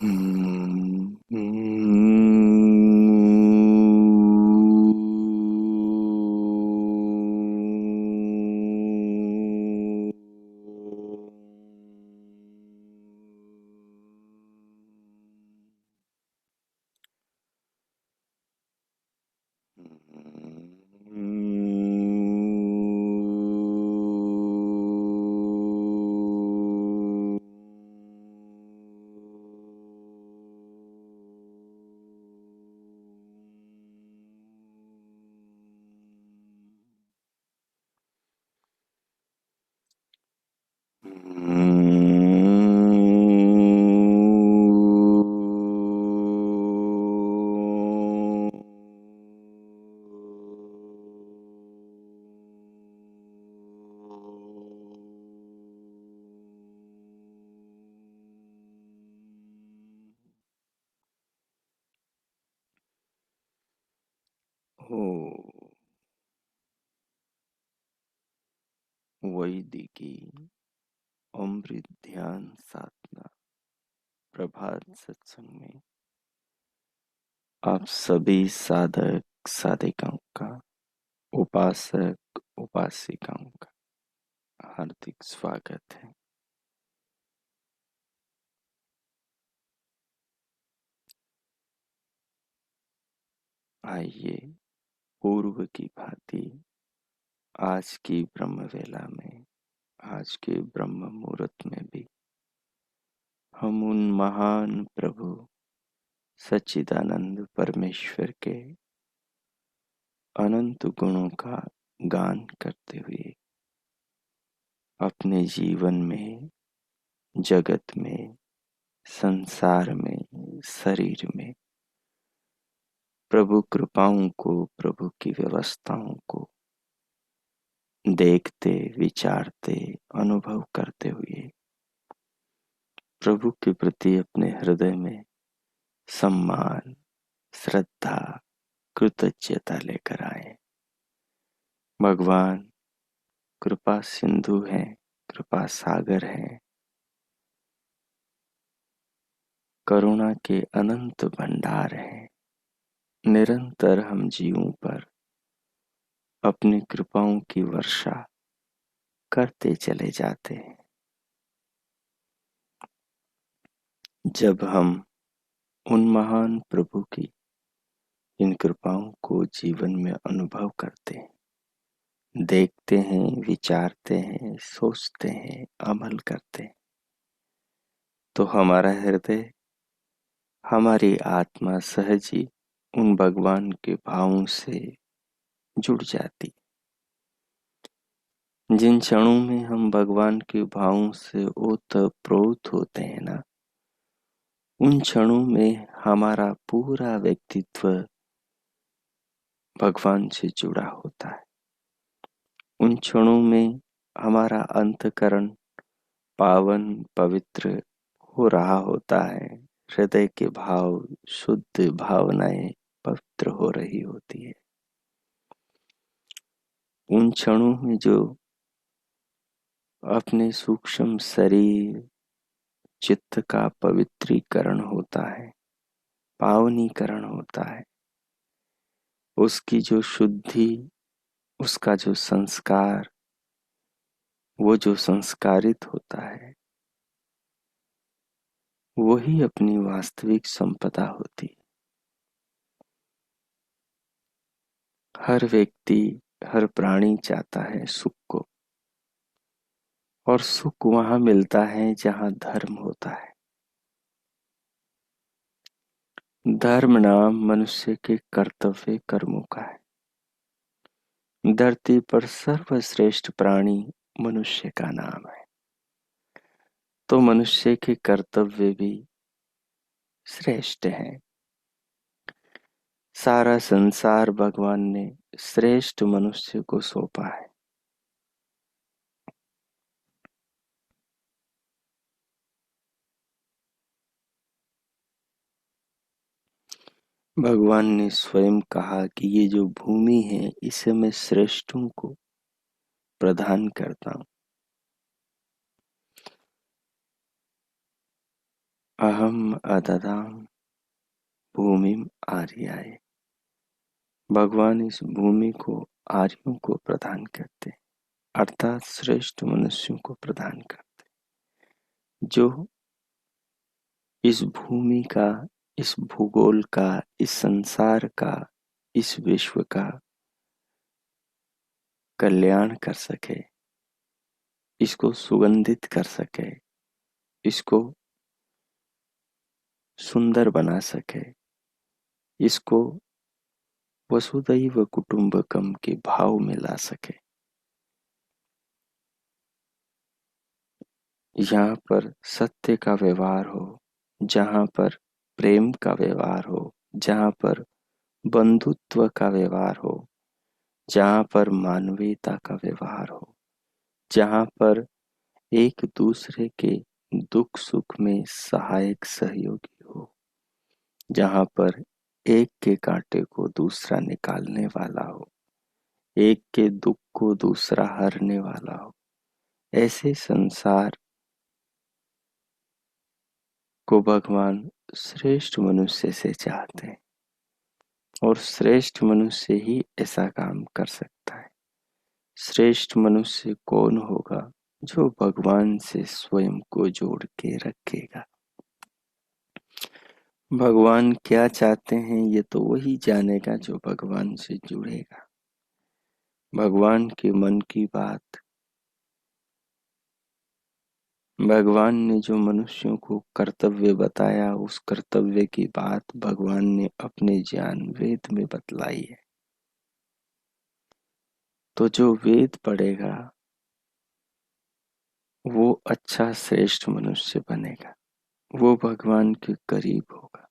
हम्म, हो वैदिकी अमृत ध्यान साधना प्रभात सत्संग में आप सभी साधक साधिकाओं का, उपासक उपासिकाओं का हार्दिक स्वागत है। आइए पूर्व की भांति आज की ब्रह्म वेला में, आज के ब्रह्म मुहूर्त में भी हम उन महान प्रभु सच्चिदानंद परमेश्वर के अनंत गुणों का गान करते हुए अपने जीवन में, जगत में, संसार में, शरीर में प्रभु कृपाओं को, प्रभु की व्यवस्थाओं को देखते, विचारते, अनुभव करते हुए प्रभु के प्रति अपने हृदय में सम्मान, श्रद्धा, कृतज्ञता लेकर आए। भगवान कृपा सिंधु है, कृपा सागर है, करुणा के अनंत भंडार है। निरंतर हम जीवों पर अपनी कृपाओं की वर्षा करते चले जाते हैं। जब हम उन महान प्रभु की इन कृपाओं को जीवन में अनुभव करते हैं, देखते हैं, विचारते हैं, सोचते हैं, अमल करते हैं, तो हमारा हृदय, हमारी आत्मा सहज ही उन भगवान के भावों से जुड़ जाती। जिन क्षणों में हम भगवान के भावों से ओतप्रोत होते हैं ना, उन क्षणों में हमारा पूरा व्यक्तित्व भगवान से जुड़ा होता है। उन क्षणों में हमारा अंतःकरण पावन पवित्र हो रहा होता है। हृदय के भाव, शुद्ध भावनाएं पवित्र हो रही होती है। उन क्षणों में जो अपने सूक्ष्म शरीर चित्त का पवित्रीकरण होता है, पावनीकरण होता है, उसकी जो शुद्धि, उसका जो संस्कार, वो जो संस्कारित होता है, वही अपनी वास्तविक संपदा होती है। हर व्यक्ति, हर प्राणी चाहता है सुख को, और सुख वहां मिलता है जहां धर्म होता है। धर्म नाम मनुष्य के कर्तव्य कर्मों का है। धरती पर सर्वश्रेष्ठ प्राणी मनुष्य का नाम है, तो मनुष्य के कर्तव्य भी श्रेष्ठ हैं। सारा संसार भगवान ने श्रेष्ठ मनुष्य को सौंपा है। भगवान ने स्वयं कहा कि ये जो भूमि है, इसे मैं श्रेष्ठों को प्रदान करता हूं। अहम अददाम भूमिम आर्याय। भगवान इस भूमि को आर्यों को प्रदान करते, अर्थात श्रेष्ठ मनुष्यों को प्रदान करते, जो इस भूमि का, इस भूगोल का, इस संसार का, इस विश्व का कल्याण कर सके, इसको सुगंधित कर सके, इसको सुंदर बना सके, इसको वसुधैव कुटुंबकम के भाव में ला सके। यहाँ पर सत्य का व्यवहार हो, जहाँ पर प्रेम का व्यवहार हो, जहाँ पर बंधुत्व का व्यवहार हो, जहाँ पर मानवीयता का व्यवहार हो, जहाँ पर एक दूसरे के दुख सुख में सहायक सहयोगी हो, जहाँ पर एक के कांटे को दूसरा निकालने वाला हो, एक के दुख को दूसरा हरने वाला हो, ऐसे संसार को भगवान श्रेष्ठ मनुष्य से चाहते हैं, और श्रेष्ठ मनुष्य ही ऐसा काम कर सकता है। श्रेष्ठ मनुष्य कौन होगा? जो भगवान से स्वयं को जोड़ के रखेगा। भगवान क्या चाहते हैं ये तो वही जानेगा जो भगवान से जुड़ेगा। भगवान के मन की बात, भगवान ने जो मनुष्यों को कर्तव्य बताया, उस कर्तव्य की बात भगवान ने अपने ज्ञान वेद में बतलाई है। तो जो वेद पढ़ेगा वो अच्छा श्रेष्ठ मनुष्य बनेगा, वो भगवान के करीब होगा।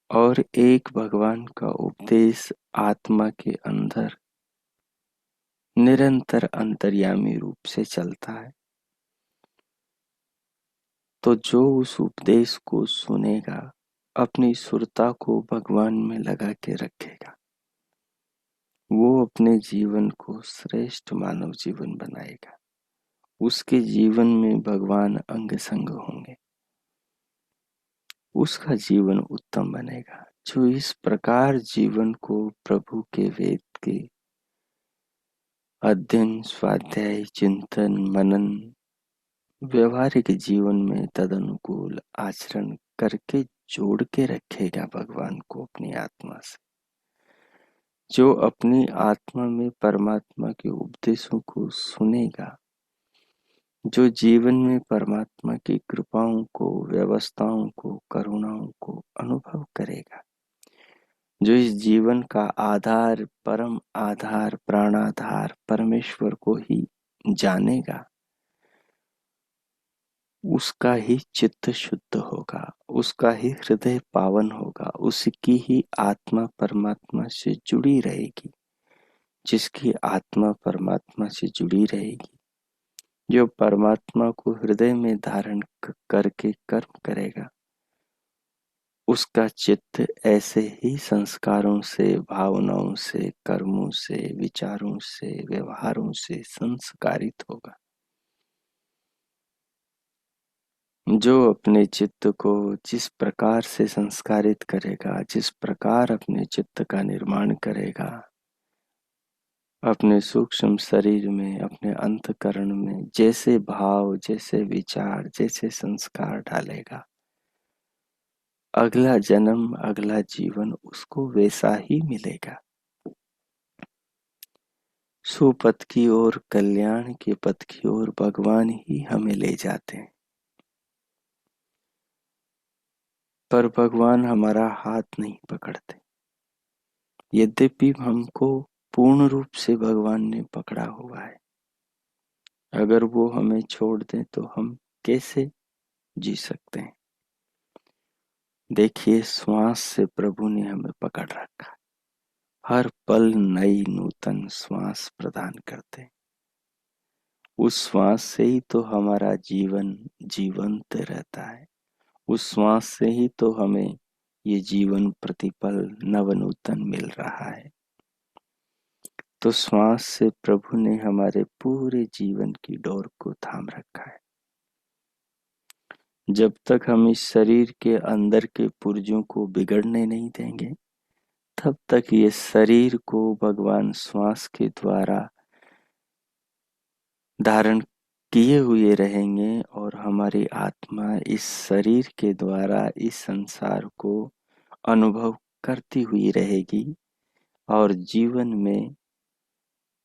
और एक भगवान का उपदेश आत्मा के अंदर निरंतर अंतर्यामी रूप से चलता है। तो जो उस उपदेश को सुनेगा, अपनी सुरता को भगवान में लगा के रखेगा, वो अपने जीवन को श्रेष्ठ मानव जीवन बनाएगा। उसके जीवन में भगवान अंग संग होंगे, उसका जीवन उत्तम बनेगा। जो इस प्रकार जीवन को प्रभु के वेद के अध्ययन, स्वाध्याय, चिंतन, मनन, व्यवहारिक जीवन में तदनुकूल आचरण करके जोड़ के रखेगा भगवान को अपनी आत्मा से, जो अपनी आत्मा में परमात्मा के उपदेशों को सुनेगा, जो जीवन में परमात्मा की कृपाओं को, व्यवस्थाओं को, करुणाओं को अनुभव करेगा, जो इस जीवन का आधार, परम आधार, प्राणाधार परमेश्वर को ही जानेगा, उसका ही चित्त शुद्ध होगा, उसका ही हृदय पावन होगा, उसकी ही आत्मा परमात्मा से जुड़ी रहेगी। जिसकी आत्मा परमात्मा से जुड़ी रहेगी, जो परमात्मा को हृदय में धारण करके कर्म करेगा, उसका चित्त ऐसे ही संस्कारों से, भावनाओं से, कर्मों से, विचारों से, व्यवहारों से संस्कारित होगा। जो अपने चित्त को जिस प्रकार से संस्कारित करेगा, जिस प्रकार अपने चित्त का निर्माण करेगा, अपने सूक्ष्म शरीर में, अपने अंतःकरण में जैसे भाव, जैसे विचार, जैसे संस्कार डालेगा, अगला जन्म, अगला जीवन उसको वैसा ही मिलेगा। सुपथ की ओर, कल्याण के पथ की ओर भगवान ही हमें ले जाते हैं। पर भगवान हमारा हाथ नहीं पकड़ते। यद्यपि हमको पूर्ण रूप से भगवान ने पकड़ा हुआ है, अगर वो हमें छोड़ दें तो हम कैसे जी सकते हैं? देखिए, श्वास से प्रभु ने हमें पकड़ रखा, हर पल नई नूतन श्वास प्रदान करते हैं। उस श्वास से ही तो हमारा जीवन जीवंत रहता है, उस श्वास से ही तो हमें ये जीवन प्रतिपल नवनूतन मिल रहा है। तो श्वास से प्रभु ने हमारे पूरे जीवन की डोर को थाम रखा है। जब तक हम इस शरीर के अंदर के पुर्जों को बिगड़ने नहीं देंगे, तब तक ये शरीर को भगवान श्वास के द्वारा धारण किए हुए रहेंगे और हमारी आत्मा इस शरीर के द्वारा इस संसार को अनुभव करती हुई रहेगी और जीवन में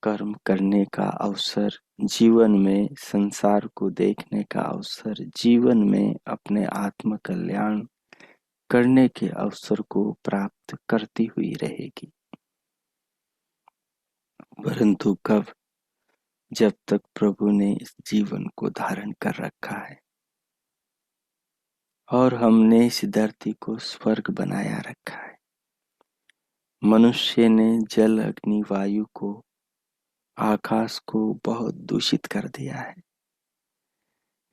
कर्म करने का अवसर, जीवन में संसार को देखने का अवसर, जीवन में अपने आत्म कल्याण करने के अवसर को प्राप्त करती हुई रहेगी। परंतु कब? जब तक प्रभु ने इस जीवन को धारण कर रखा है और हमने इस धरती को स्वर्ग बनाया रखा है। मनुष्य ने जल, अग्नि, वायु को, आकाश को बहुत दूषित कर दिया है।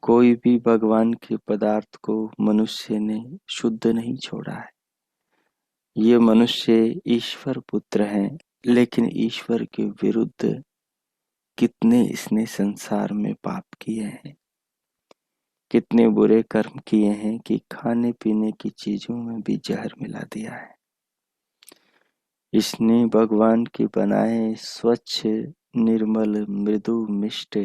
कोई भी भगवान के पदार्थ को मनुष्य ने शुद्ध नहीं छोड़ा है। ये मनुष्य ईश्वर पुत्र हैं, लेकिन ईश्वर के विरुद्ध कितने इसने संसार में पाप किए हैं, कितने बुरे कर्म किए हैं कि खाने पीने की चीजों में भी जहर मिला दिया है। इसने भगवान के बनाए स्वच्छ, निर्मल, मृदु, मिष्ट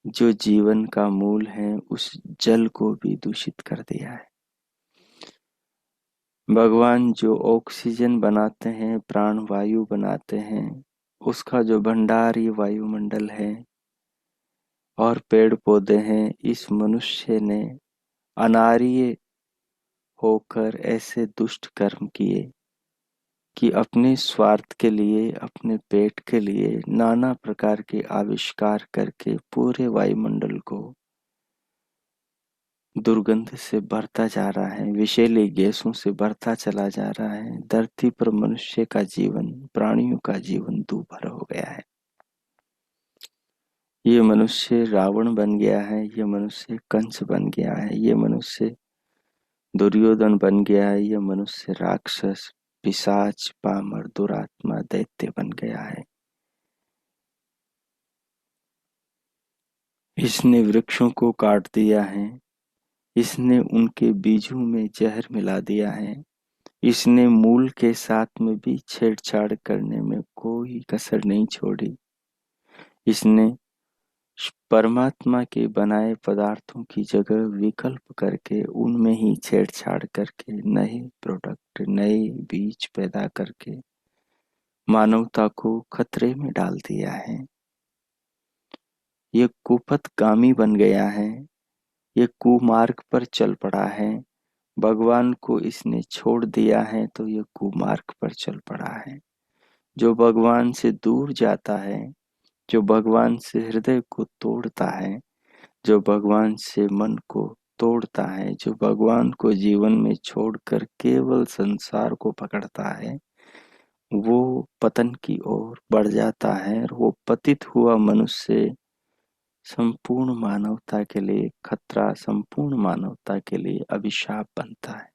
जो जीवन का मूल है, उस जल को भी दूषित कर दिया है। भगवान जो ऑक्सीजन बनाते हैं, प्राण वायु बनाते हैं, उसका जो भंडार ये वायुमंडल है और पेड़ पौधे हैं, इस मनुष्य ने अनार्य होकर ऐसे दुष्ट कर्म किए कि अपने स्वार्थ के लिए, अपने पेट के लिए नाना प्रकार के आविष्कार करके पूरे वायुमंडल को दुर्गंध से भरता जा रहा है, विषैली गैसों से भरता चला जा रहा है। धरती पर मनुष्य का जीवन, प्राणियों का जीवन दूभर हो गया है। ये मनुष्य रावण बन गया है, ये मनुष्य कंस बन गया है, ये मनुष्य दुर्योधन बन गया है, ये मनुष्य राक्षस, पिशाच, पामर, दुरात्मा, दैत्य बन गया है। इसने वृक्षों को काट दिया है, इसने उनके बीजों में जहर मिला दिया है, इसने मूल के साथ में भी छेड़छाड़ करने में कोई कसर नहीं छोड़ी। इसने परमात्मा के बनाए पदार्थों की जगह विकल्प करके उनमें ही छेड़छाड़ करके नए प्रोडक्ट, नए बीज पैदा करके मानवता को खतरे में डाल दिया है। ये कुपथगामी बन गया है, ये कुमार्ग पर चल पड़ा है। भगवान को इसने छोड़ दिया है तो ये कुमार्ग पर चल पड़ा है। जो भगवान से दूर जाता है, जो भगवान से हृदय को तोड़ता है, जो भगवान से मन को तोड़ता है, जो भगवान को जीवन में छोड़कर केवल संसार को पकड़ता है, वो पतन की ओर बढ़ जाता है और वो पतित हुआ मनुष्य संपूर्ण मानवता के लिए खतरा, संपूर्ण मानवता के लिए अभिशाप बनता है।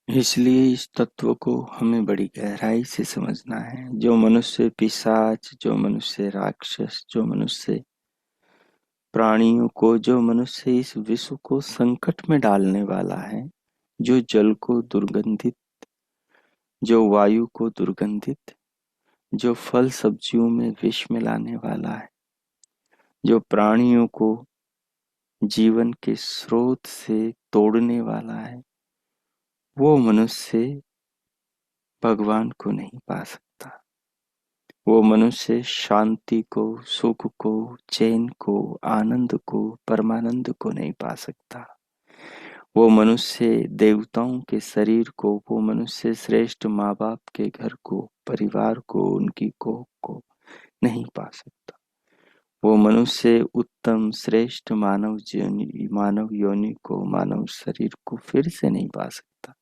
इसलिए इस तत्व को हमें बड़ी गहराई से समझना है। जो मनुष्य पिशाच, जो मनुष्य राक्षस, जो मनुष्य प्राणियों को, जो मनुष्य इस विश्व को संकट में डालने वाला है, जो जल को दुर्गंधित, जो वायु को दुर्गंधित, जो फल सब्जियों में विष मिलाने वाला है, जो प्राणियों को जीवन के स्रोत से तोड़ने वाला है, वो मनुष्य भगवान को नहीं पा सकता। वो मनुष्य शांति को, सुख को, चैन को, आनंद को, परमानंद को नहीं पा सकता। वो मनुष्य देवताओं के शरीर को, वो मनुष्य श्रेष्ठ माँ बाप के घर को, परिवार को, उनकी कोख को नहीं पा सकता। वो मनुष्य उत्तम श्रेष्ठ मानव योनि को, मानव शरीर को फिर से नहीं पा सकता।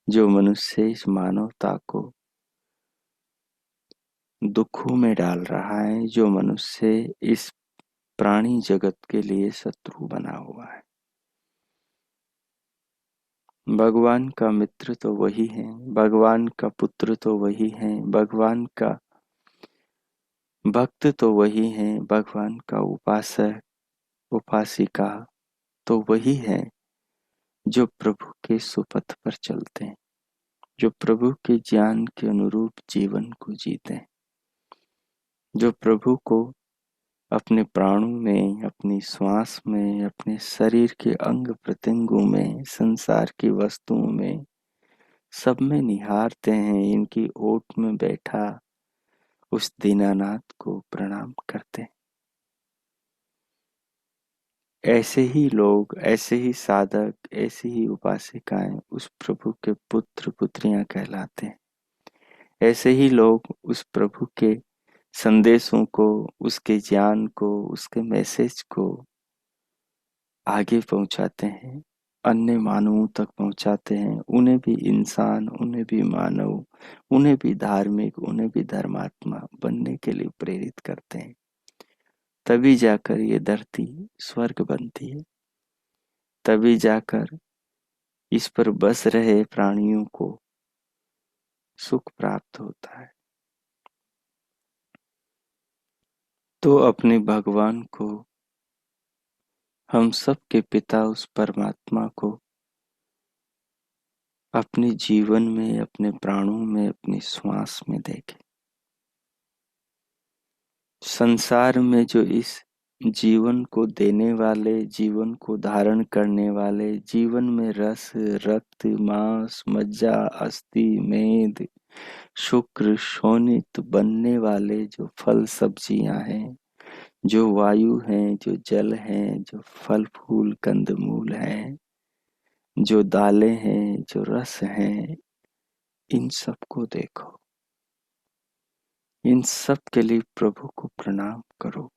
जो मनुष्य इस मानवता को दुखों में डाल रहा है, जो मनुष्य इस प्राणी जगत के लिए शत्रु बना हुआ है, भगवान का मित्र तो वही है, भगवान का पुत्र तो वही है, भगवान का भक्त तो वही है, भगवान का उपासक उपासिका तो वही है जो प्रभु के सुपथ पर चलते हैं, जो प्रभु के ज्ञान के अनुरूप जीवन को जीते हैं, जो प्रभु को अपने प्राणों में, अपनी श्वास में, अपने शरीर के अंग प्रत्यंगों में, संसार की वस्तुओं में, सब में निहारते हैं, इनकी ओट में बैठा उस दीनानाथ को प्रणाम करते हैं। ऐसे ही लोग, ऐसे ही साधक, ऐसी ही उपासिकाएं उस प्रभु के पुत्र पुत्रियां कहलाते हैं। ऐसे ही लोग उस प्रभु के संदेशों को, उसके ज्ञान को, उसके मैसेज को आगे पहुंचाते हैं, अन्य मानवों तक पहुंचाते हैं, उन्हें भी इंसान, उन्हें भी मानव, उन्हें भी धार्मिक, उन्हें भी धर्मात्मा बनने के लिए प्रेरित करते हैं। तभी जाकर ये धरती स्वर्ग बनती है, तभी जाकर इस पर बस रहे प्राणियों को सुख प्राप्त होता है। तो अपने भगवान को, हम सब के पिता उस परमात्मा को अपने जीवन में, अपने प्राणों में, अपनी श्वास में देखें। संसार में जो इस जीवन को देने वाले, जीवन को धारण करने वाले, जीवन में रस, रक्त, मांस, मज्जा, अस्थि, मेद, शुक्र, शोणित बनने वाले जो फल सब्जियां हैं, जो वायु हैं, जो जल हैं, जो फल फूल कंदमूल हैं, जो दालें हैं, जो रस हैं, इन सबको देखो, इन सब के लिए प्रभु को प्रणाम करो।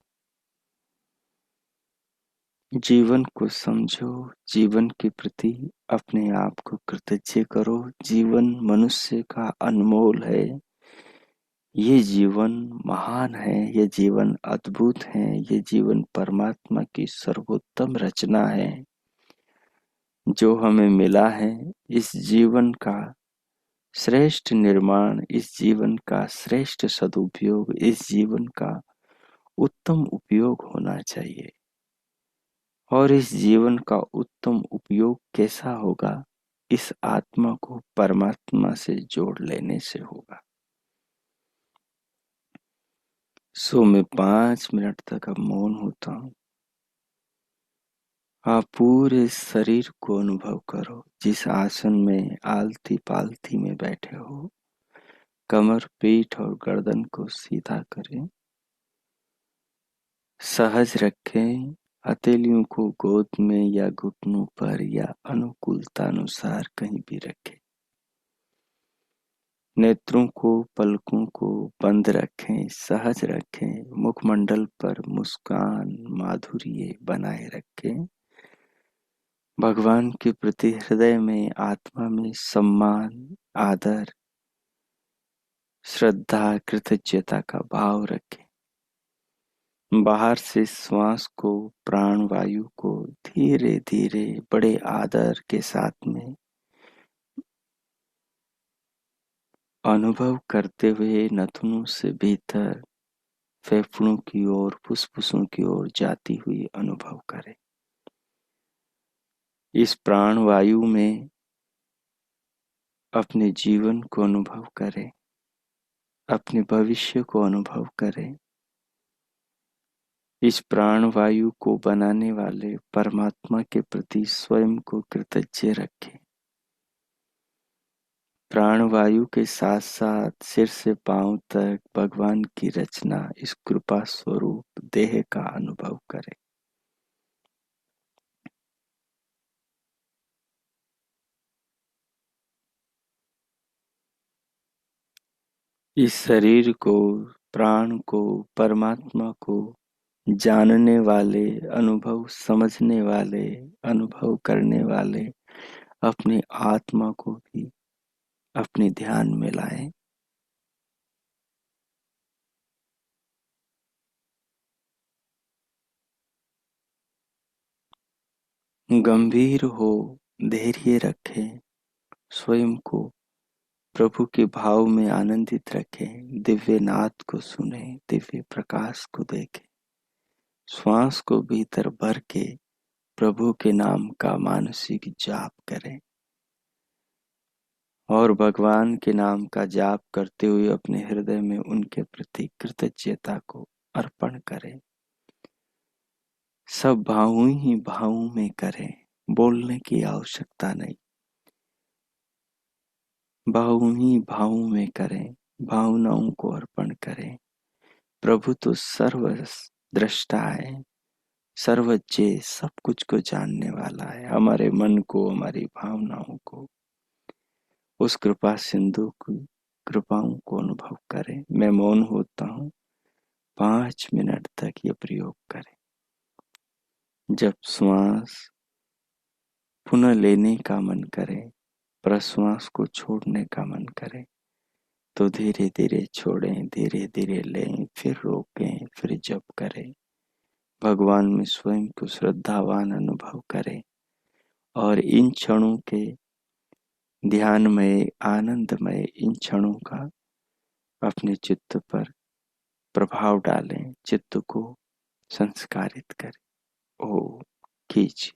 जीवन को समझो, जीवन के प्रति अपने आप को कृतज्ञ करो। जीवन मनुष्य का अनमोल है, ये जीवन महान है, ये जीवन अद्भुत है, ये जीवन परमात्मा की सर्वोत्तम रचना है जो हमें मिला है। इस जीवन का श्रेष्ठ निर्माण, इस जीवन का श्रेष्ठ सदुपयोग, इस जीवन का उत्तम उपयोग होना चाहिए। और इस जीवन का उत्तम उपयोग कैसा होगा? इस आत्मा को परमात्मा से जोड़ लेने से होगा। सो मैं 5 मिनट तक अब मौन होता हूँ। आप पूरे शरीर को अनुभव करो, जिस आसन में आलती पालती में बैठे हो। कमर, पीठ और गर्दन को सीधा करें, सहज रखें। हथेलियों को गोद में या घुटनों पर या अनुकूलता अनुसार कहीं भी रखें। नेत्रों को, पलकों को बंद रखें, सहज रखें। मुखमंडल पर मुस्कान, माधुर्य बनाए रखें। भगवान के प्रति हृदय में, आत्मा में सम्मान, आदर, श्रद्धा, कृतज्ञता का भाव रखें। बाहर से श्वास को, प्राण वायु को धीरे धीरे बड़े आदर के साथ में अनुभव करते हुए नथुनों से भीतर फेफड़ों की ओर, फुसफुसों की ओर जाती हुई अनुभव करें। इस प्राण वायु में अपने जीवन को अनुभव करें, अपने भविष्य को अनुभव करें। इस प्राण वायु को बनाने वाले परमात्मा के प्रति स्वयं को कृतज्ञ रखें। प्राण वायु के साथ साथ सिर से पांव तक भगवान की रचना, इस कृपा स्वरूप देह का अनुभव करें। इस शरीर को, प्राण को, परमात्मा को जानने वाले, अनुभव समझने वाले, अनुभव करने वाले अपनी आत्मा को भी अपने ध्यान में लाएं। गंभीर हो, धैर्य रखें, स्वयं को प्रभु के भाव में आनंदित रखें, दिव्य नाद को सुने, दिव्य प्रकाश को देखें, श्वास को भीतर भर के प्रभु के नाम का मानसिक जाप करें और भगवान के नाम का जाप करते हुए अपने हृदय में उनके प्रति कृतज्ञता को अर्पण करें। सब भाव ही भाव में करें, बोलने की आवश्यकता नहीं, भाव ही भाव में करें, भावनाओं को अर्पण करें। प्रभु तो सर्व दृष्टा है, सर्वज्ञ, सब कुछ को जानने वाला है। हमारे मन को, हमारी भावनाओं को, उस कृपा सिंधु की कृपाओं को अनुभव करें। मैं मौन होता हूँ, 5 मिनट तक ये प्रयोग करें। जब श्वास पुनः लेने का मन करे, प्रश्वास को छोड़ने का मन करे, तो धीरे धीरे छोड़ें, धीरे धीरे लें, फिर रोकें, फिर जप करें। भगवान में स्वयं को श्रद्धावान अनुभव करें और इन क्षणों के ध्यानमय, आनंदमय इन क्षणों का अपने चित्त पर प्रभाव डालें, चित्त को संस्कारित करें। ओम कीजिए।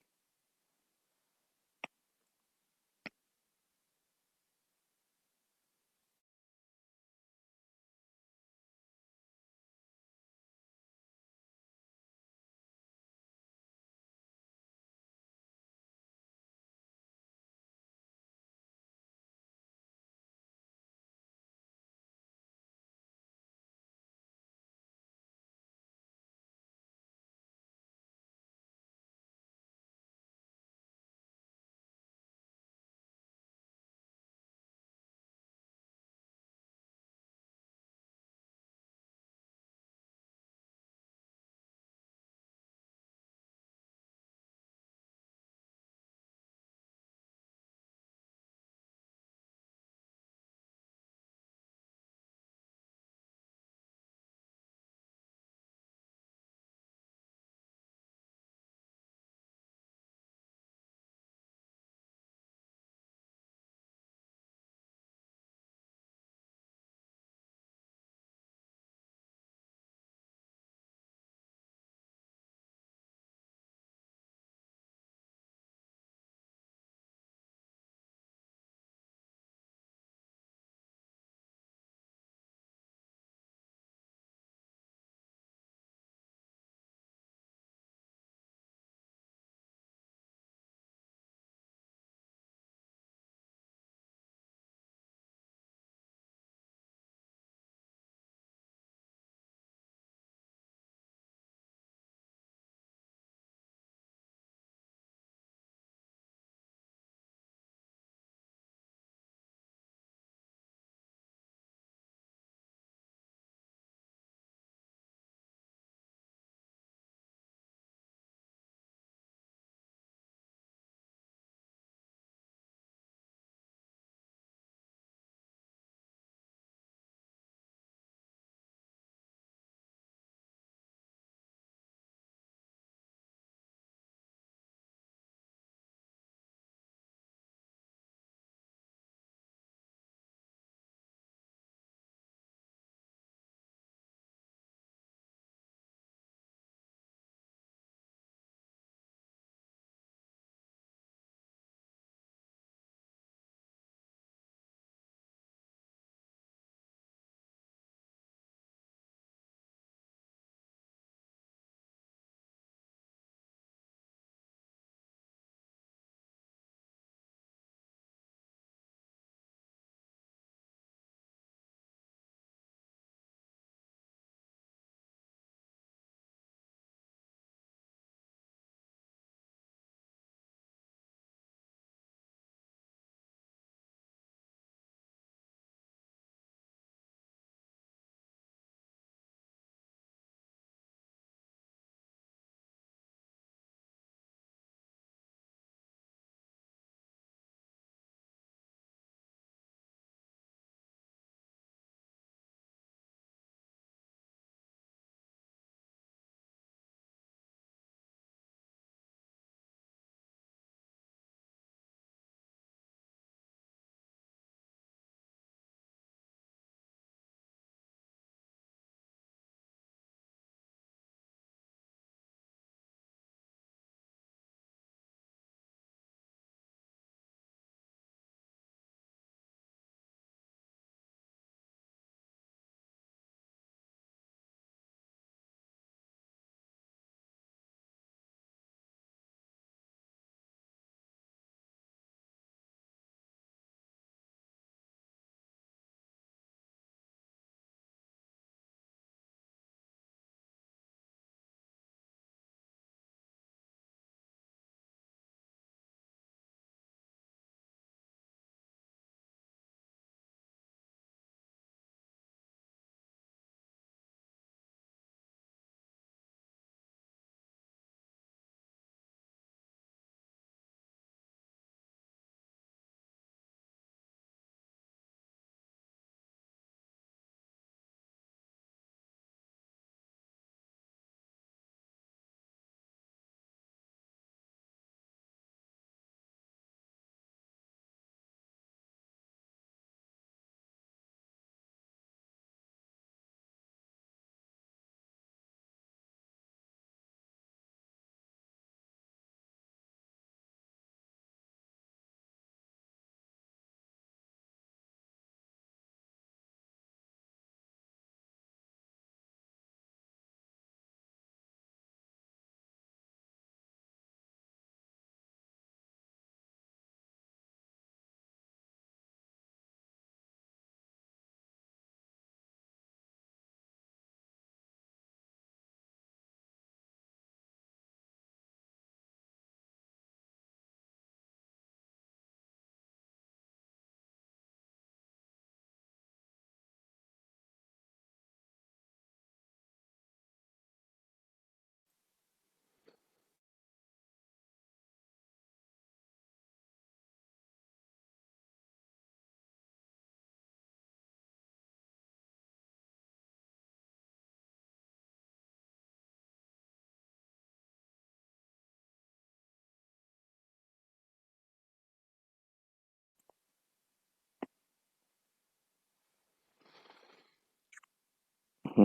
ओ,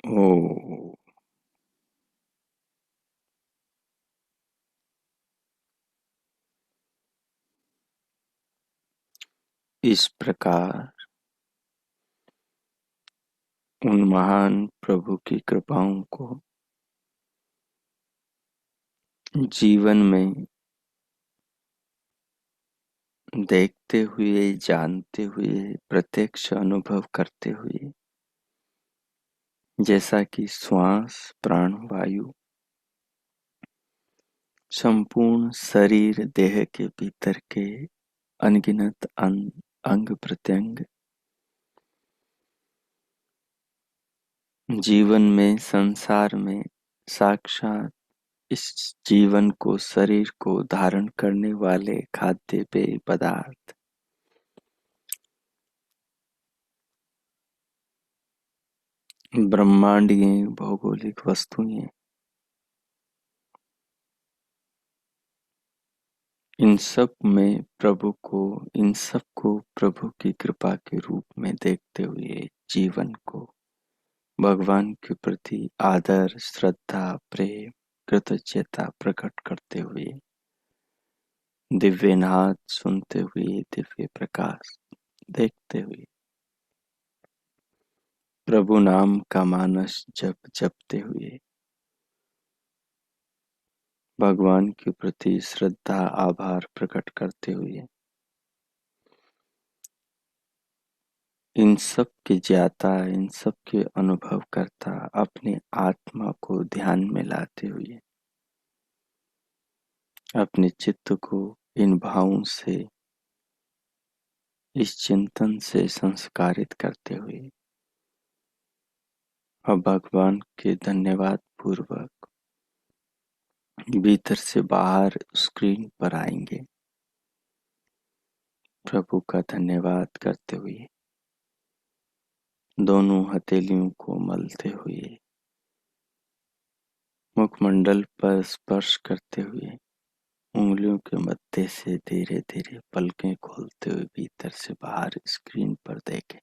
ओ, इस प्रकार उन महान प्रभु की कृपाओं को जीवन में देखते हुए, जानते हुए, प्रत्यक्ष अनुभव करते हुए, जैसा कि श्वास, प्राण वायु संपूर्ण शरीर देह के भीतर के अनगिनत अंग प्रत्यंग जीवन में, संसार में साक्षात इस जीवन को, शरीर को धारण करने वाले खाद्य पेय पदार्थ ब्रह्मांडीय भौगोलिक वस्तुएं, इन सब को प्रभु की कृपा के रूप में देखते हुए जीवन को भगवान के प्रति आदर, श्रद्धा, प्रेम, कृतज्ञता प्रकट करते हुए, दिव्य नाद सुनते हुए, दिव्य प्रकाश देखते हुए, प्रभु नाम का मानस जपते हुए, भगवान के प्रति श्रद्धा, आभार प्रकट करते हुए, इन सब के ज्ञाता, इन सब के अनुभव करता, अपने आत्मा को ध्यान में लाते हुए, अपने चित्त को इन भावों से, इस चिंतन से संस्कारित करते हुए, अब भगवान के धन्यवाद पूर्वक भीतर से बाहर स्क्रीन पर आएंगे, प्रभु का धन्यवाद करते हुए, दोनों हथेलियों को मलते हुए, मुखमंडल पर स्पर्श करते हुए, उंगलियों के मध्य से धीरे धीरे पलकें खोलते हुए भीतर से बाहर स्क्रीन पर देखें।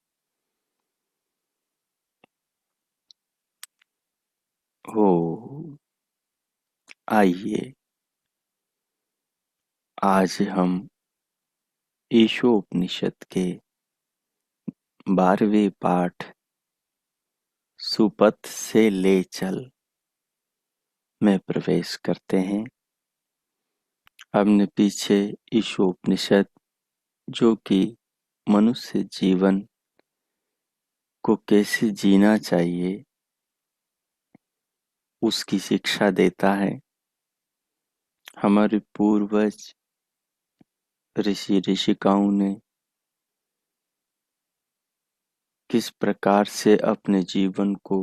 हो, आइए आज हम ईशोपनिषद के 12वें पाठ सुपथ से ले चल में प्रवेश करते हैं। हमने पीछे ईशोपनिषद, जो कि मनुष्य जीवन को कैसे जीना चाहिए उसकी शिक्षा देता है। हमारे पूर्वज ऋषि ऋषिकाओं ने किस प्रकार से अपने जीवन को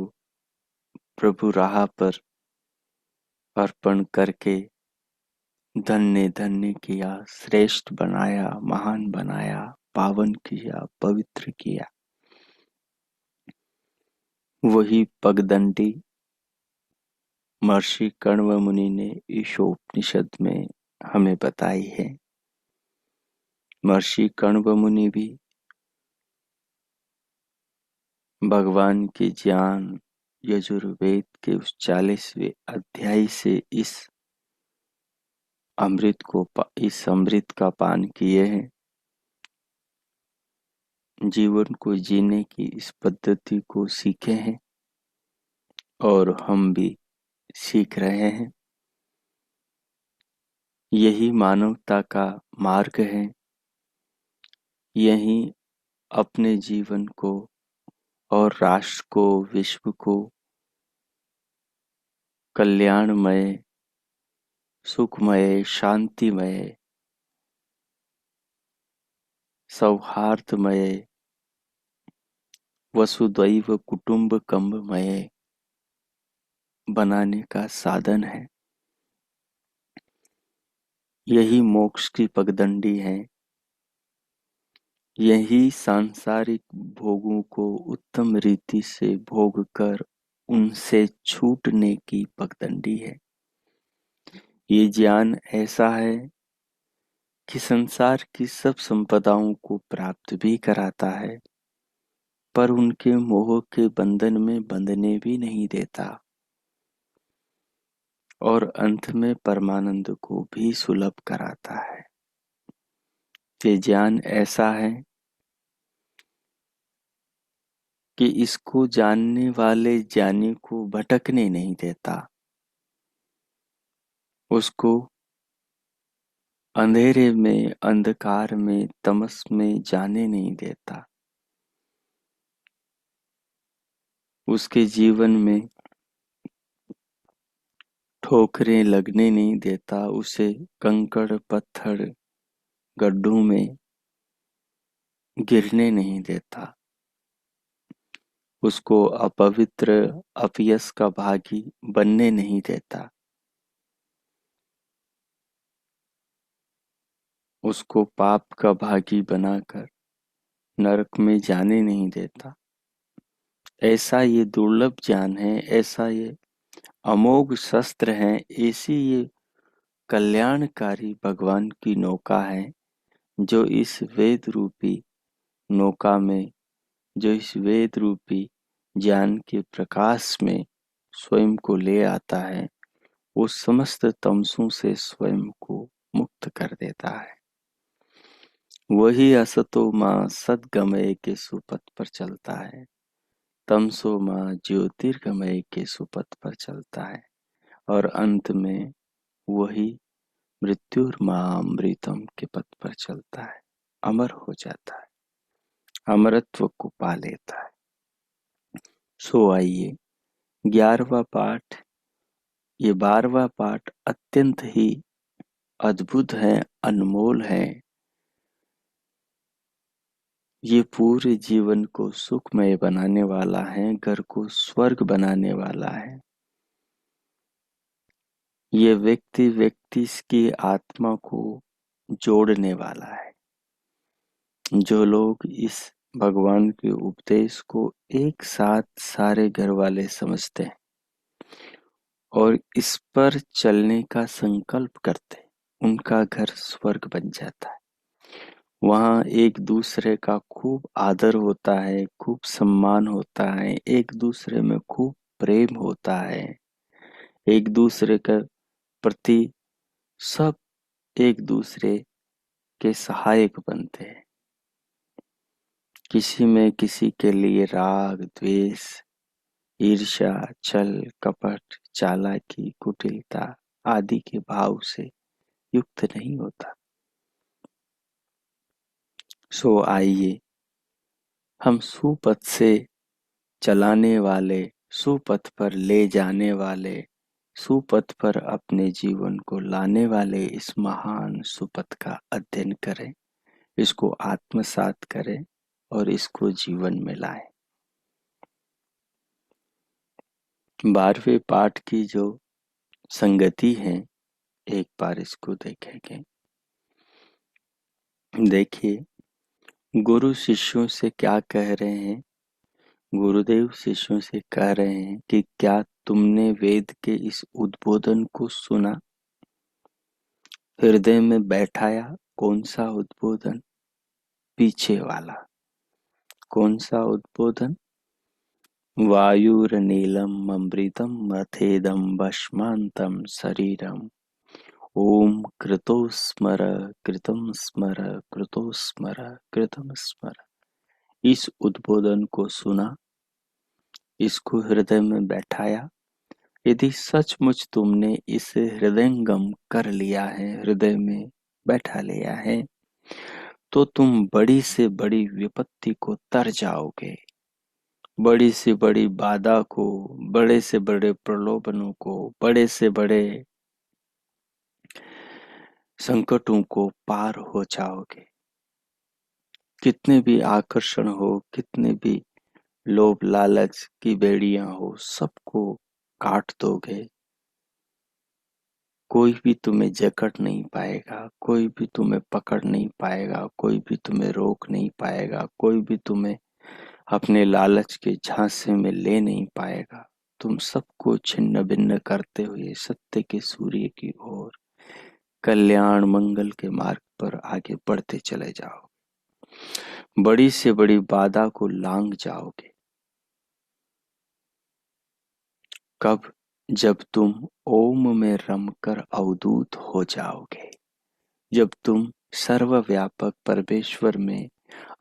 प्रभु राह पर अर्पण करके धन्य धन्य किया, श्रेष्ठ बनाया, महान बनाया, पावन किया, पवित्र किया, वही पगडंडी महर्षि कण्व मुनि ने ईशोपनिषद में हमें बताई है। महर्षि कण्व मुनि भी भगवान के ज्ञान यजुर्वेद के उस 40वें अध्याय से इस अमृत का पान किए हैं। जीवन को जीने की इस पद्धति को सीखे हैं और हम भी सीख रहे हैं। यही मानवता का मार्ग है। यही अपने जीवन को और राष्ट्र को, विश्व को कल्याणमय, सुखमय, शांतिमय, सौहार्दमय, वसुदैव कुटुंबकममय बनाने का साधन है। यही मोक्ष की पगडंडी है। यही सांसारिक भोगों को उत्तम रीति से भोग कर उनसे छूटने की पगडंडी है। ये ज्ञान ऐसा है कि संसार की सब संपदाओं को प्राप्त भी कराता है, पर उनके मोह के बंधन में बंधने भी नहीं देता, और अंत में परमानंद को भी सुलभ कराता है। ये ज्ञान ऐसा है कि इसको जानने वाले ज्ञानी को भटकने नहीं देता, उसको अंधेरे में, अंधकार में, तमस में जाने नहीं देता, उसके जीवन में ठोकरें लगने नहीं देता, उसे कंकड़ पत्थर गड्ढों में गिरने नहीं देता, उसको अपवित्र अपयश का भागी बनने नहीं देता, उसको पाप का भागी बनाकर नरक में जाने नहीं देता। ऐसा ये दुर्लभ ज्ञान है, ऐसा ये अमोघ शस्त्र है, ऐसी ये कल्याणकारी भगवान की नौका है, जो इस वेद रूपी नौका में, जो इस वेद रूपी ज्ञान के प्रकाश में स्वयं को ले आता है, वो समस्त तमसों से स्वयं को मुक्त कर देता है। वही असतो मां सद्गमय के सुपथ पर चलता है, तमसो मां ज्योतिर्गमय के सुपथ पर चलता है, और अंत में वही मृत्युर्मामृतम के पथ पर चलता है, अमर हो जाता है, अमरत्व को पा लेता है। सो आइए 11वां पाठ, ये 12वां पाठ अत्यंत ही अद्भुत है, अनमोल है। ये पूरे जीवन को सुखमय बनाने वाला है, घर को स्वर्ग बनाने वाला है। ये व्यक्ति की आत्मा को जोड़ने वाला है। जो लोग इस भगवान के उपदेश को एक साथ सारे घर वाले समझते हैं और इस पर चलने का संकल्प करते हैं, उनका घर स्वर्ग बन जाता है। वहाँ एक दूसरे का खूब आदर होता है, खूब सम्मान होता है, एक दूसरे में खूब प्रेम होता है, एक दूसरे के प्रति सब एक दूसरे के सहायक बनते हैं। किसी में किसी के लिए राग, द्वेष, ईर्ष्या, छल, कपट, चालाकी, कुटिलता आदि के भाव से युक्त नहीं होता। सो आइए हम सुपथ से चलाने वाले, सुपथ पर ले जाने वाले, सुपथ पर अपने जीवन को लाने वाले इस महान सुपथ का अध्ययन करें, इसको आत्मसात करें और इसको जीवन में लाएं। 12वें पाठ की जो संगति है, एक बार इसको देखेंगे। देखिए गुरु शिष्यों से क्या कह रहे हैं। गुरुदेव शिष्यों से कह रहे हैं कि क्या तुमने वेद के इस उद्बोधन को सुना, हृदय में बैठाया। कौन सा उद्बोधन? पीछे वाला। कौन सा उद्बोधन? वायुरनीलम अमृतम मथेदम भस्मांतम शरीरम, ओम कृतो स्मर कृतम स्मर कृतो स्मर कृतम स्मर। इस उद्बोधन को सुना, इसको हृदय में बैठाया। यदि सचमुच तुमने इसे हृदयंगम कर लिया है, हृदय में बैठा लिया है, तो तुम बड़ी से बड़ी विपत्ति को तर जाओगे, बड़ी से बड़ी बाधा को, बड़े से बड़े प्रलोभनों को, बड़े से बड़े संकटों को पार हो जाओगे। कितने भी आकर्षण हो, कितने भी लोभ लालच की बेड़ियां हो, सबको काट दोगे। कोई भी तुम्हें जकड़ नहीं पाएगा, कोई भी तुम्हें पकड़ नहीं पाएगा, कोई भी तुम्हें रोक नहीं पाएगा, कोई भी तुम्हें अपने लालच के झांसे में ले नहीं पाएगा। तुम सबको छिन्न भिन्न करते हुए सत्य के सूर्य की ओर कल्याण मंगल के मार्ग पर आगे बढ़ते चले जाओ, बड़ी से बड़ी बाधा को लांघ जाओगे। कब? जब तुम ओम में रमकर अवधूत हो जाओगे, जब तुम सर्वव्यापक परमेश्वर में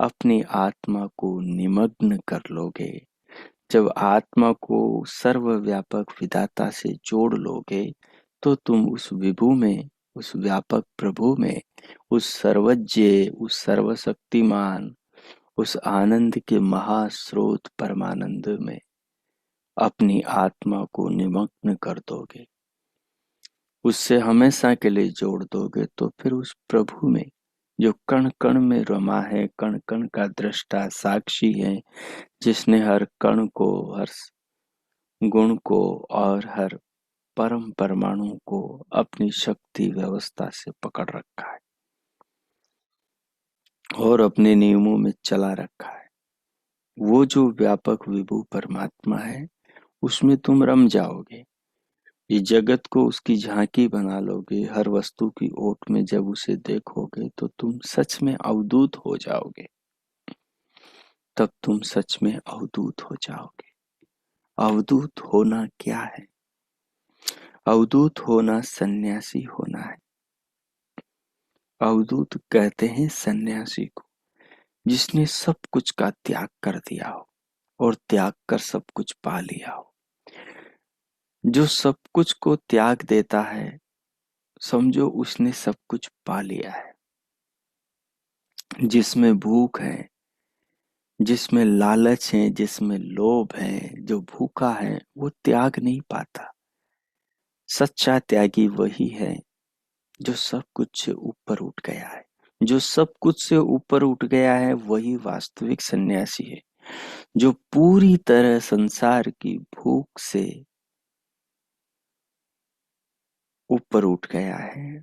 अपनी आत्मा को निमग्न कर लोगे, जब आत्मा को सर्वव्यापक विधाता से जोड़ लोगे, तो तुम उस विभु में, उस व्यापक प्रभु में, उस सर्वज्ञ, उस सर्वशक्तिमान, उस आनंद के महास्रोत परमानंद में अपनी आत्मा को निमग्न कर दोगे, उससे हमेशा के लिए जोड़ दोगे। तो फिर उस प्रभु में जो कण कण में रमा है, कण कण का दृष्टा साक्षी है, जिसने हर कण को, हर गुण को और हर परम परमाणु को अपनी शक्ति व्यवस्था से पकड़ रखा है और अपने नियमों में चला रखा है, वो जो व्यापक विभु परमात्मा है, उसमें तुम रम जाओगे। ये जगत को उसकी झांकी बना लोगे। हर वस्तु की ओट में जब उसे देखोगे तो तुम सच में अवधूत हो जाओगे। तब तुम सच में अवधूत हो जाओगे। अवधूत होना क्या है? अवधूत होना सन्यासी होना है। अवधूत कहते हैं सन्यासी को, जिसने सब कुछ का त्याग कर दिया हो और त्याग कर सब कुछ पा लिया हो। जो सब कुछ को त्याग देता है, समझो उसने सब कुछ पा लिया है। जिसमें भूख है, जिसमें लालच है, जिसमें लोभ है, जो भूखा है वो त्याग नहीं पाता। सच्चा त्यागी वही है जो सब कुछ से ऊपर उठ गया है। जो सब कुछ से ऊपर उठ गया है वही वास्तविक सन्यासी है। जो पूरी तरह संसार की भूख से ऊपर उठ गया है,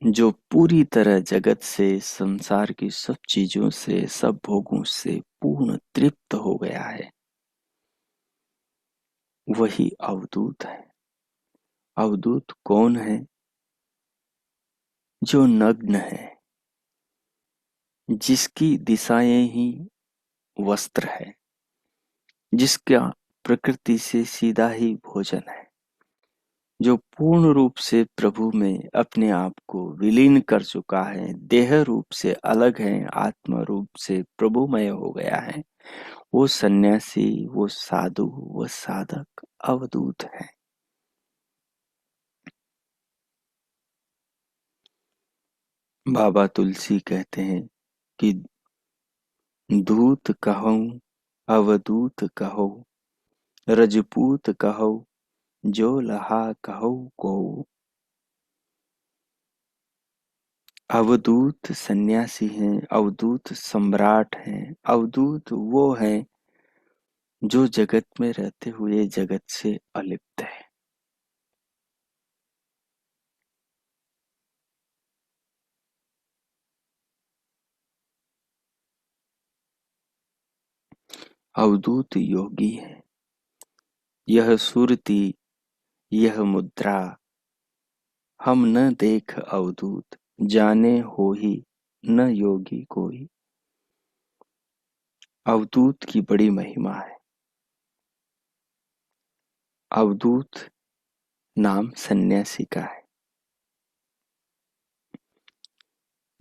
जो पूरी तरह जगत से, संसार की सब चीजों से, सब भोगों से पूर्ण तृप्त हो गया है, वही अवधूत है। अवधूत कौन है? जो नग्न है, जिसकी दिशाएं ही वस्त्र है, जिसका प्रकृति से सीधा ही भोजन है, जो पूर्ण रूप से प्रभु में अपने आप को विलीन कर चुका है, देह रूप से अलग है, आत्मा रूप से प्रभुमय हो गया है, वो सन्यासी, वो साधु, वो साधक अवधूत है। बाबा तुलसी कहते हैं कि दूत कहो, अवधूत कहो, रजपूत कहो, जो लहा कहो को। अवधूत सन्यासी हैं, अवधूत सम्राट हैं, अवधूत वो हैं जो जगत में रहते हुए जगत से अलिप्त है। अवधूत योगी है। यह सुरती, यह मुद्रा हम न देख अवधूत, जाने हो ही न योगी कोई। अवधूत की बड़ी महिमा है। अवधूत नाम सन्यासी का है,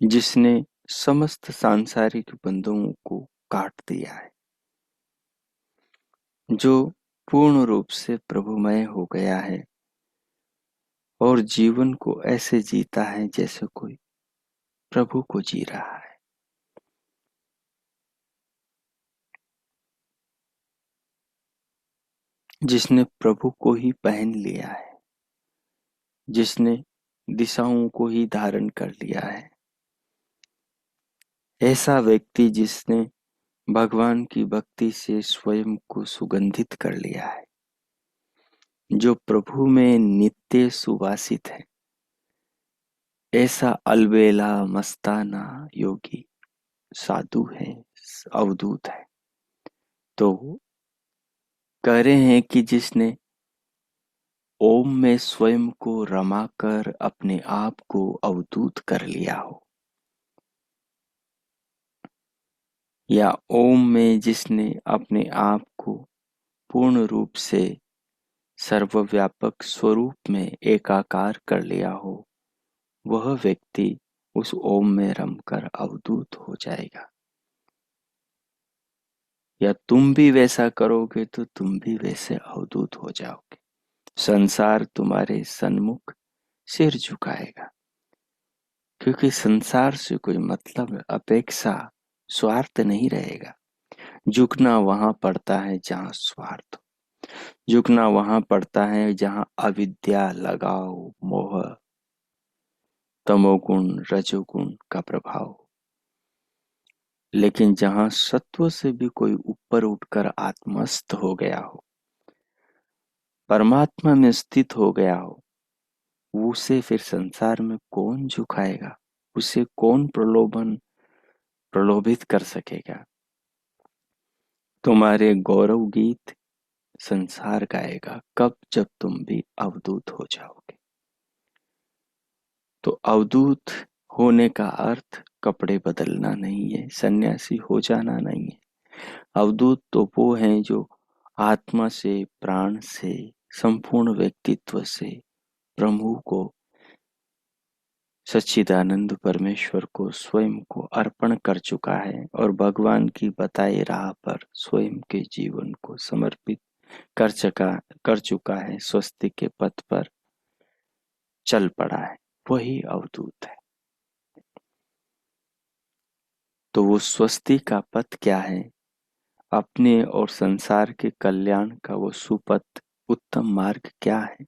जिसने समस्त सांसारिक बंधुओं को काट दिया है, जो पूर्ण रूप से प्रभुमय हो गया है और जीवन को ऐसे जीता है जैसे कोई प्रभु को जी रहा है। जिसने प्रभु को ही पहन लिया है, जिसने दिशाओं को ही धारण कर लिया है, ऐसा व्यक्ति जिसने भगवान की भक्ति से स्वयं को सुगंधित कर लिया है, जो प्रभु में नित्य सुवासित है, ऐसा अलबेला मस्ताना योगी साधु है, अवधूत है। तो कह रहे हैं कि जिसने ओम में स्वयं को रमाकर अपने आप को अवधूत कर लिया हो, या ओम में जिसने अपने आप को पूर्ण रूप से सर्वव्यापक स्वरूप में एकाकार कर लिया हो, वह व्यक्ति उस ओम में रमकर अवधूत हो जाएगा। या तुम भी वैसा करोगे तो तुम भी वैसे अवधूत हो जाओगे। संसार तुम्हारे सन्मुख सिर झुकाएगा, क्योंकि संसार से कोई मतलब, अपेक्षा, स्वार्थ नहीं रहेगा। झुकना वहां पड़ता है जहां स्वार्थ हो। झुकना वहां पड़ता है जहां अविद्या, लगाव, मोह, तमोगुण, रजोगुण का प्रभाव हो। लेकिन जहां सत्व से भी कोई ऊपर उठकर आत्मस्थ हो गया हो, परमात्मा में स्थित हो गया हो, उसे फिर संसार में कौन झुकाएगा? उसे कौन प्रलोभित कर सकेगा? तुम्हारे गौरव गीत संसार गाएगा कब? जब तुम भी अवधूत हो जाओगे। तो अवधूत होने का अर्थ कपड़े बदलना नहीं है, सन्यासी हो जाना नहीं है। अवधूत तो वो हैं जो आत्मा से, प्राण से, संपूर्ण व्यक्तित्व से प्रभु को, सच्चिदानंद परमेश्वर को, स्वयं को अर्पण कर चुका है और भगवान की बताई राह पर स्वयं के जीवन को समर्पित कर चुका है, स्वस्ति के पथ पर चल पड़ा है, वही अवधूत है। तो वो स्वस्ति का पथ क्या है? अपने और संसार के कल्याण का वो सुपथ, उत्तम मार्ग क्या है?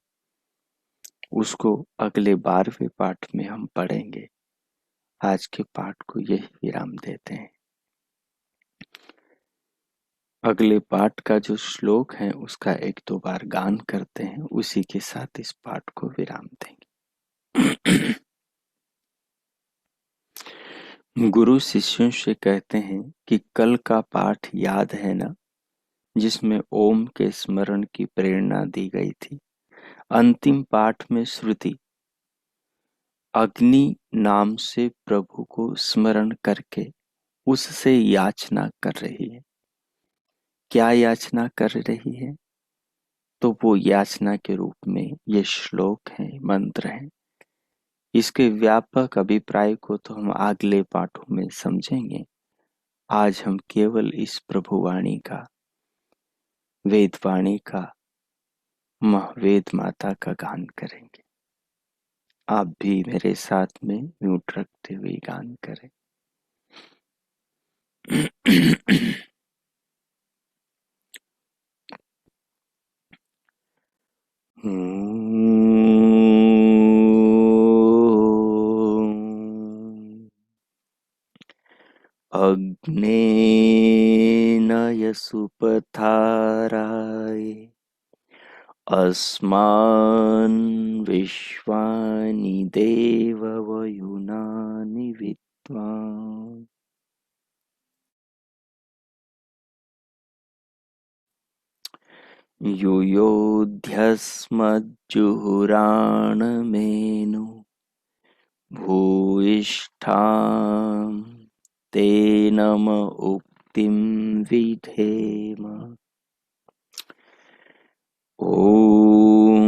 उसको अगले 12वें पाठ में हम पढ़ेंगे। आज के पाठ को यही विराम देते हैं। अगले पाठ का जो श्लोक है उसका 1-2 बार गान करते हैं, उसी के साथ इस पाठ को विराम देंगे। गुरु शिष्यों से कहते हैं कि कल का पाठ याद है ना, जिसमें ओम के स्मरण की प्रेरणा दी गई थी। अंतिम पाठ में श्रुति अग्नि नाम से प्रभु को स्मरण करके उससे याचना कर रही है। क्या याचना कर रही है? तो वो याचना के रूप में ये श्लोक है, मंत्र है। इसके व्यापक अभिप्राय को तो हम अगले पाठों में समझेंगे। आज हम केवल इस प्रभुवाणी का, वेदवाणी का, वेद माता का गान करेंगे। आप भी मेरे साथ में म्यूट रखते हुए गान करें। अग्नेन यसुपथाराय अस्मान् विश्वानि देववयुनानि विद्वान्। युयोध्यस्मज्जुहुराणमेनु भूयिष्ठां ते नम उक्तिं विधेम। ॐ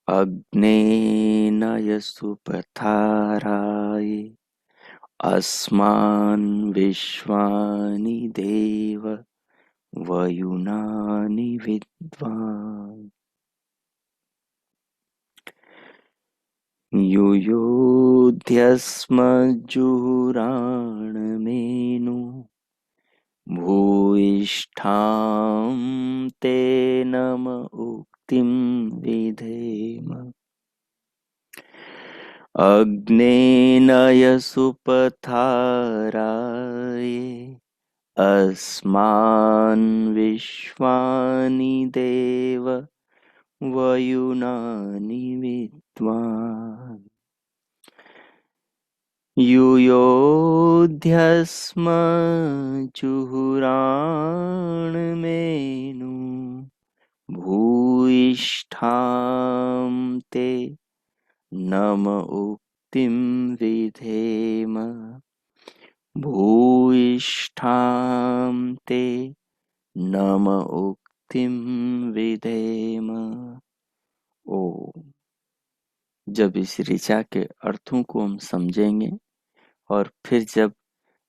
अग्नेन यसुपथाराय अस्मान् विश्वानि देव वयुनानि विद्वान्। युयोध्यस्मज्जुहुराणमेनु भूयिष्ठां ते नम उक्तिं विधेम। अग्नेन यसुपथाराय अस्मान् विश्वानि देव वयुनानि विद्वान्। युयोध्यस्मज्जुहुराणमेनु भूयिष्ठां ते नम उक्तिं विधेम। भूयिष्ठां ते नम उक्तिं विधेम। ओ, जब इस ऋचा के अर्थों को हम समझेंगे और फिर जब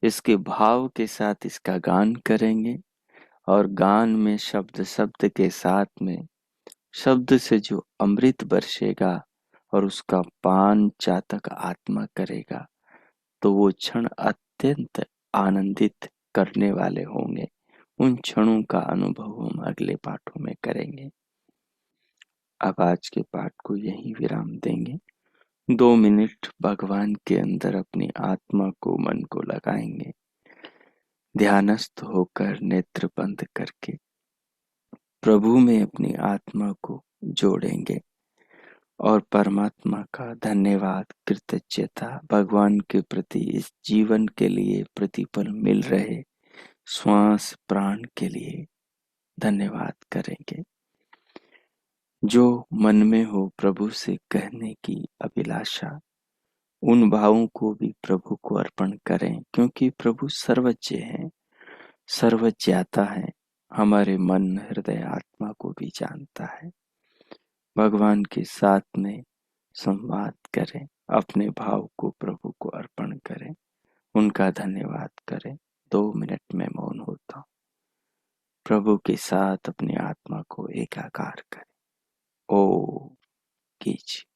इसके भाव के साथ इसका गान करेंगे और गान में शब्द शब्द के साथ में शब्द से जो अमृत बरसेगा और उसका पान चातक आत्मा करेगा, तो वो क्षण अत्यंत आनंदित करने वाले होंगे। उन क्षणों का अनुभव हम अगले पाठों में करेंगे। अब आज के पाठ को यहीं विराम देंगे। 2 मिनट भगवान के अंदर अपनी आत्मा को, मन को लगाएंगे। ध्यानस्थ होकर नेत्र बंद करके प्रभु में अपनी आत्मा को जोड़ेंगे और परमात्मा का धन्यवाद, कृतज्ञता, भगवान के प्रति इस जीवन के लिए प्रतिपल मिल रहे श्वास प्राण के लिए धन्यवाद करेंगे। जो मन में हो प्रभु से कहने की अभिलाषा, उन भावों को भी प्रभु को अर्पण करें, क्योंकि प्रभु सर्वज्ञ हैं, सर्वज्ञाता है, हमारे मन हृदय आत्मा को भी जानता है। भगवान के साथ में संवाद करें, अपने भाव को प्रभु को अर्पण करें, उनका धन्यवाद करें। 2 मिनट में मौन होता हूं। प्रभु के साथ अपनी आत्मा को एकाकार करें। ओ कीजिए।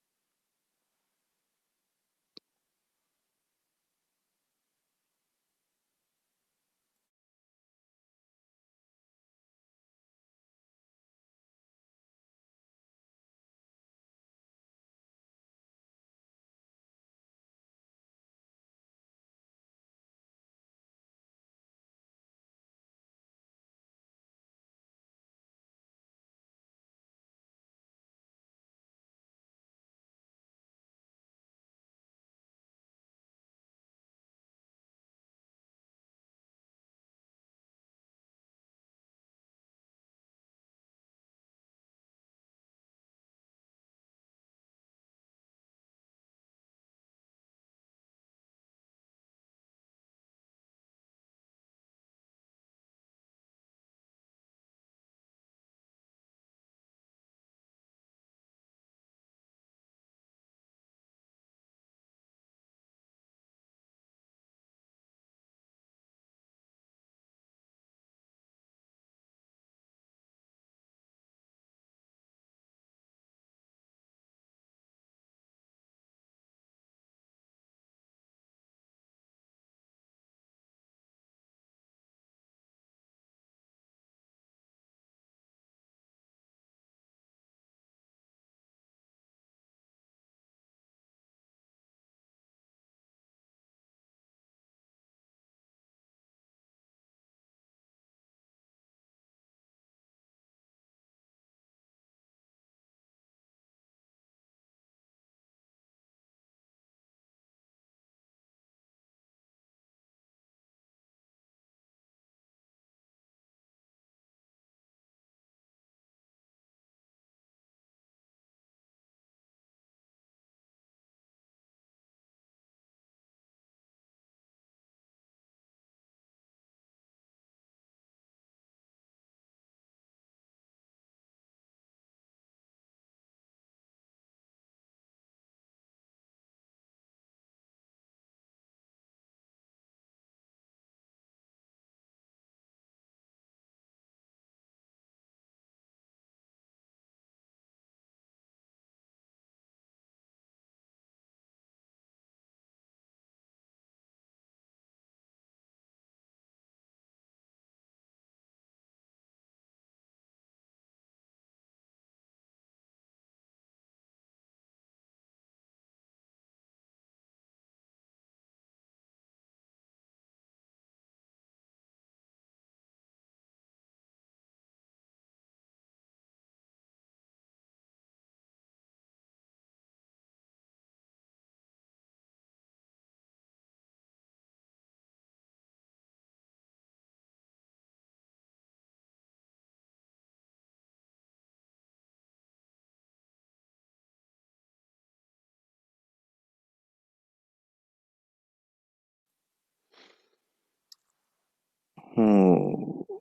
हो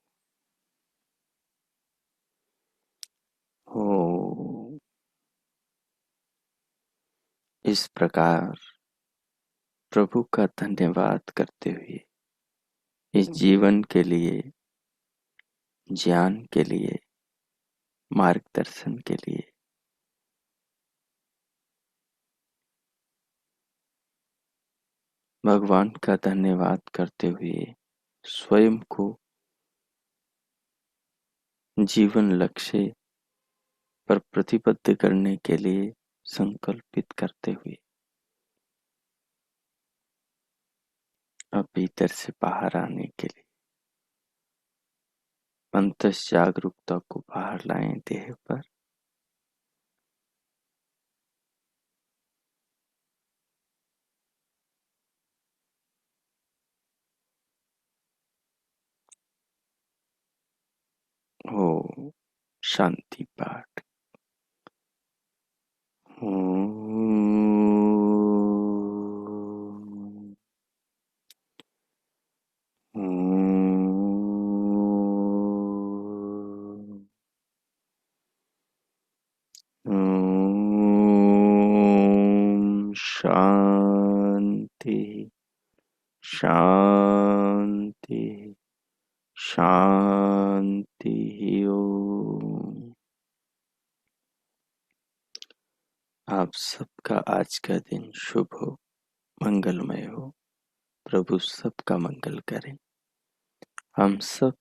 हो। इस प्रकार प्रभु का धन्यवाद करते हुए इस जीवन के लिए, ज्ञान के लिए, मार्गदर्शन के लिए भगवान का धन्यवाद करते हुए स्वयं को जीवन लक्ष्य पर प्रतिबद्ध करने के लिए संकल्पित करते हुए अब भीतर से बाहर आने के लिए अंतस जागरूकता को बाहर लाएं देह पर। हो शांति पाठ। शांति शांति शांति। ओम। आप सबका आज का दिन शुभ हो, मंगलमय हो। प्रभु सबका मंगल करें। हम सब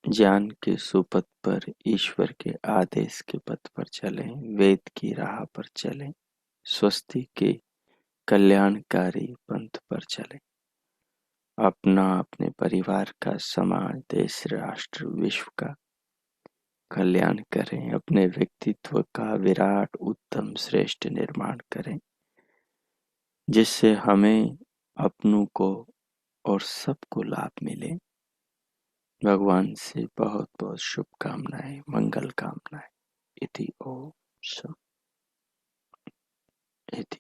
ज्ञान के सुपथ पर, ईश्वर के आदेश के पथ पर चलें, वेद की राह पर चलें, स्वस्ति के कल्याणकारी पंथ पर चलें। अपना, अपने परिवार का, समाज, देश, राष्ट्र, विश्व का कल्याण करें। अपने व्यक्तित्व का विराट, उत्तम, श्रेष्ठ निर्माण करें, जिससे हमें, अपनों को और सबको लाभ मिले। भगवान से बहुत बहुत शुभकामनाएं, मंगल कामनाएं। इति ओम। इति